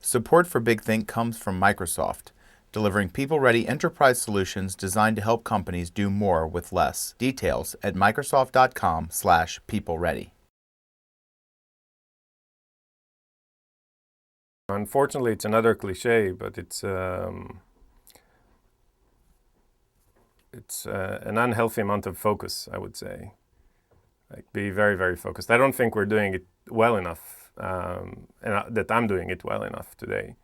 Support for Big Think comes from Microsoft, delivering people-ready enterprise solutions designed to help companies do more with less. Details at microsoft.com/people-ready. Unfortunately, it's another cliche, but it's an unhealthy amount of focus, I would say. Like, be very, very focused. I don't think we're doing it well enough, and that I'm doing it well enough today.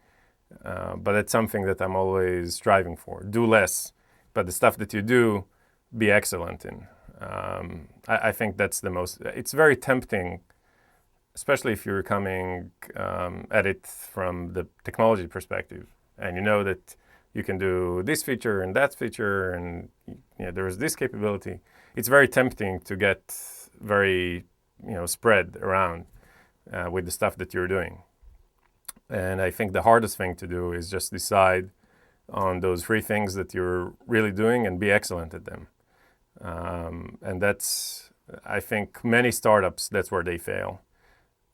But it's something that I'm always striving for. Do less, but the stuff that you do, be excellent in. I think that's the most. It's very tempting, especially if you're coming at it from the technology perspective, and you know that you can do this feature and that feature, and there's this capability. It's very tempting to get very spread around with the stuff that you're doing. And I think the hardest thing to do is just decide on those three things that you're really doing and be excellent at them. And that's, I think, many startups, that's where they fail.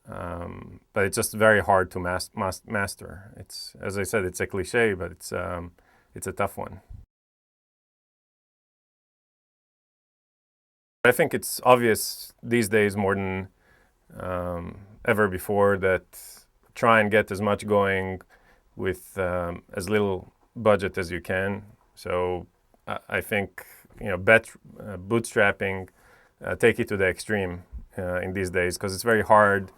But it's just very hard to master. It's, as I said, it's a cliche, but it's a tough one. I think it's obvious these days more than ever before that try and get as much going with as little budget as you can. So I think bootstrapping, take it to the extreme in these days, because it's very hard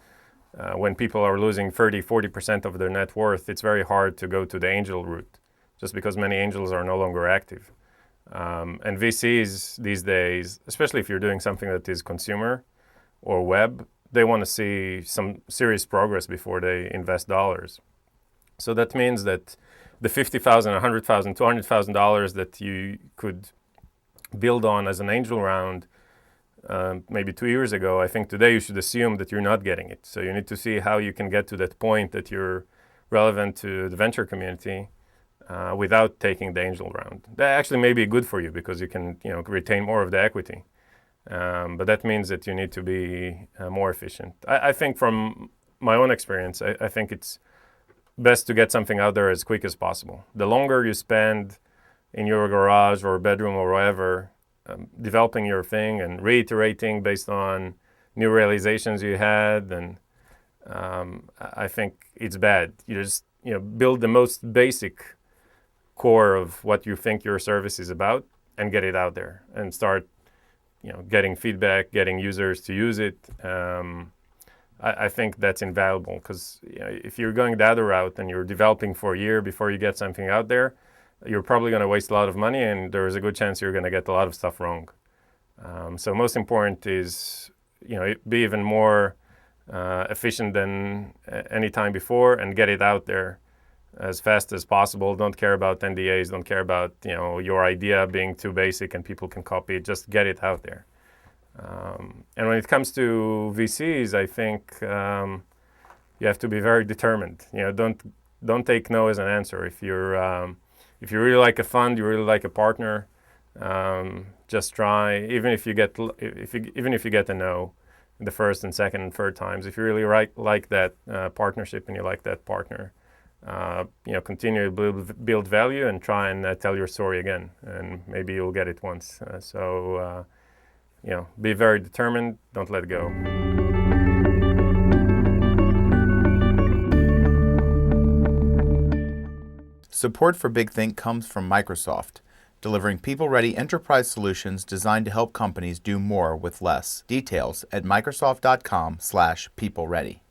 when people are losing 30-40% of their net worth. It's very hard to go to the angel route, just because many angels are no longer active. And VCs these days, especially if you're doing something that is consumer or web, they want to see some serious progress before they invest dollars. So that means that the $50,000, $100,000, $200,000 that you could build on as an angel round maybe 2 years ago, I think today you should assume that you're not getting it. So you need to see how you can get to that point that you're relevant to the venture community without taking the angel round. That actually may be good for you because you can retain more of the equity. But that means that you need to be more efficient. I think from my own experience, I think it's best to get something out there as quick as possible. The longer you spend in your garage or bedroom or wherever, developing your thing and reiterating based on new realizations you had, then I think it's bad. You just build the most basic core of what you think your service is about and get it out there and start getting feedback, getting users to use it. I think that's invaluable, because if you're going the other route and you're developing for a year before you get something out there, you're probably going to waste a lot of money, and there's a good chance you're going to get a lot of stuff wrong. So most important is be even more efficient than any time before and get it out there as fast as possible. Don't care about NDAs, don't care about your idea being too basic and people can copy it. Just get it out there. And when it comes to VCs, I think you have to be very determined. Don't take no as an answer. If you really like a fund, you really like a partner, just try. Even if you get a no the first and second and third times, if you really like that partnership and you like that partner, continue to build value and try and tell your story again, and maybe you'll get it once. Be very determined. Don't let go. Support for Big Think comes from Microsoft, delivering people-ready enterprise solutions designed to help companies do more with less. Details at microsoft.com/people-ready.